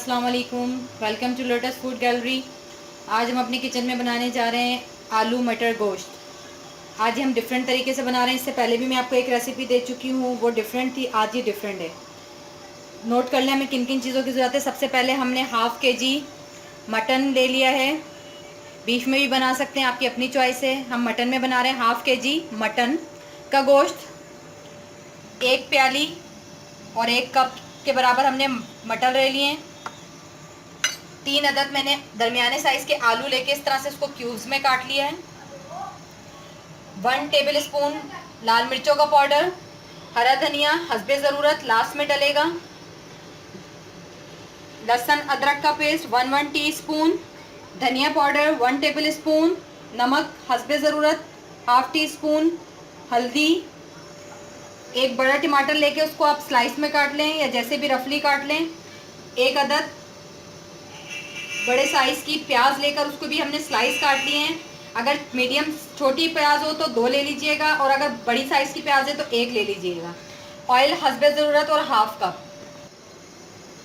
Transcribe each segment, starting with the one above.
अस्सलाम वालेकुम, welcome to Lotus Food Gallery. आज हम अपनी किचन में बनाने जा रहे हैं आलू मटर गोश्त। आज हम डिफरेंट तरीके से बना रहे हैं। इससे पहले भी मैं आपको एक रेसिपी दे चुकी हूँ, वो डिफरेंट थी, आज ये डिफरेंट है। नोट कर लें हमें किन किन चीज़ों की ज़रूरत है। सबसे पहले हमने हाफ़ kg मटन ले लिया है। बीफ में भी बना सकते हैं, आपकी अपनी चॉइस है। हम मटन में बना रहे हैं। हाफ़ kg मटन का गोश्त, एक प्याली और 1 कप के बराबर हमने मटर ले लिए। 3 अदद मैंने दरमियाने साइज के आलू लेके इस तरह से इसको क्यूब्स में काट लिया है। 1 टेबल स्पून लाल मिर्चों का पाउडर, हरा धनिया हस्बे ज़रूरत लास्ट में डलेगा। लहसुन अदरक का पेस्ट 1 टीस्पून, धनिया पाउडर 1 टेबल स्पून, नमक हस्बे ज़रूरत हाफ टी स्पून, हल्दी। एक बड़ा टमाटर लेके उसको आप स्लाइस में काट लें या जैसे भी रफली काट लें। 1 अदद बड़े साइज़ की प्याज लेकर उसको भी हमने स्लाइस काट लिए हैं। अगर मीडियम छोटी प्याज हो तो 2 ले लीजिएगा और अगर बड़ी साइज़ की प्याज है तो 1 ले लीजिएगा। ऑयल हस्बे ज़रूरत और half cup.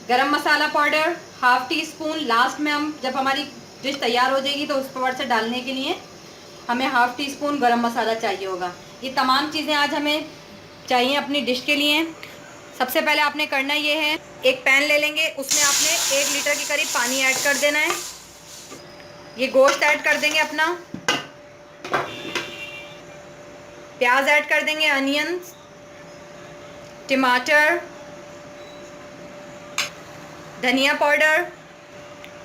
Garam masala powder half teaspoon. Last में हम जब हमारी डिश तैयार हो जाएगी तो उस पर से डालने के लिए हमें हाफ टी स्पून गरम मसाला चाहिए होगा। ये तमाम चीज़ें आज हमें चाहिए अपनी डिश के लिए। सबसे पहले आपने करना ये है, एक पैन ले लेंगे, उसमें आपने 1 लीटर के करीब पानी ऐड कर देना है। ये गोश्त ऐड कर देंगे अपना, प्याज ऐड कर देंगे, अनियंस, टमाटर, धनिया पाउडर,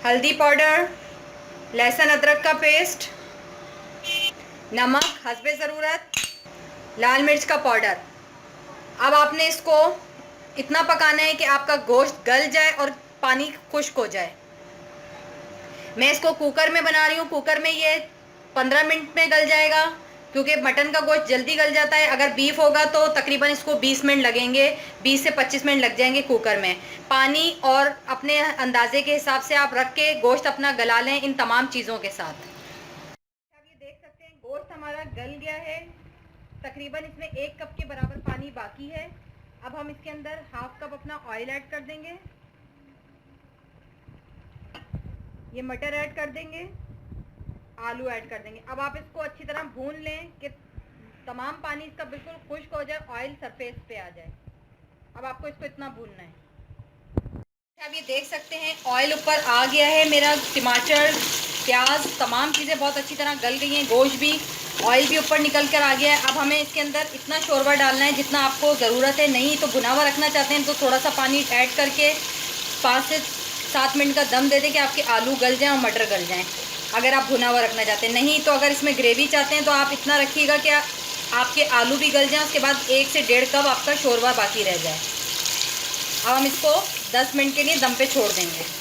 हल्दी पाउडर, लहसुन अदरक का पेस्ट, नमक हस्बे ज़रूरत, लाल मिर्च का पाउडर। अब आपने इसको इतना पकाना है कि आपका गोश्त गल जाए और पानी खुश्क हो जाए। मैं इसको कुकर में बना रही हूँ। कुकर में ये 15 मिनट में गल जाएगा, क्योंकि मटन का गोश्त जल्दी गल जाता है। अगर बीफ होगा तो तकरीबन इसको 20 मिनट लगेंगे, 20 से 25 मिनट लग जाएंगे कुकर में। पानी और अपने अंदाजे के हिसाब से आप रख के गोश्त अपना गला लें इन तमाम चीज़ों के साथ। आप ये देख सकते हैं गोश्त हमारा गल गया है। तकरीबन इसमें 1 कप के बराबर पानी बाकी है। अब हम इसके अंदर हाफ कप अपना ऑयल ऐड कर देंगे, ये मटर ऐड कर देंगे, आलू ऐड कर देंगे। अब आप इसको अच्छी तरह भून लें कि तमाम पानी इसका बिल्कुल खुश्क हो जाए, ऑयल सरफेस पे आ जाए। अब आपको इसको इतना भूनना है। अब ये देख सकते हैं ऑयल ऊपर आ गया है मेरा। टमाटर, प्याज, तमाम चीज़ें बहुत अच्छी तरह गल गई हैं, गोश्त भी, ऑयल भी ऊपर निकल कर आ गया है। अब हमें इसके अंदर इतना शोरबा डालना है जितना आपको ज़रूरत है। नहीं तो भुना हुआ रखना चाहते हैं तो थोड़ा सा पानी ऐड करके 5 से 7 मिनट का दम दे दें कि आपके आलू गल जाएं और मटर गल जाएं, अगर आप भुना हुआ रखना चाहते हैं। नहीं तो अगर इसमें ग्रेवी चाहते हैं तो आप इतना रखिएगा कि आपके आलू भी गल जाएं, उसके बाद 1 से 1.5 कप आपका शोरबा बाकी रह जाए। अब हम इसको 10 मिनट के लिए दम पे छोड़ देंगे।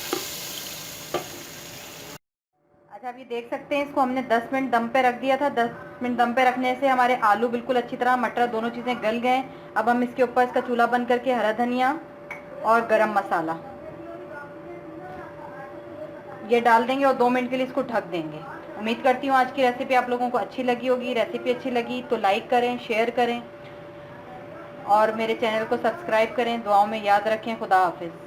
अच्छा, आप ये देख सकते हैं इसको हमने 10 मिनट दम पे रख दिया था। 10 मिनट दम पे रखने से हमारे आलू बिल्कुल अच्छी तरह, मटर, दोनों चीज़ें गल गए। अब हम इसके ऊपर इसका चूल्हा बंद करके हरा धनिया और गरम मसाला ये डाल देंगे और 2 मिनट के लिए इसको ढक देंगे। उम्मीद करती हूँ आज की रेसिपी आप लोगों को अच्छी लगी होगी। रेसिपी अच्छी लगी तो लाइक करें, शेयर करें और मेरे चैनल को सब्सक्राइब करें। दुआओं में याद रखें। खुदा हाफिज़।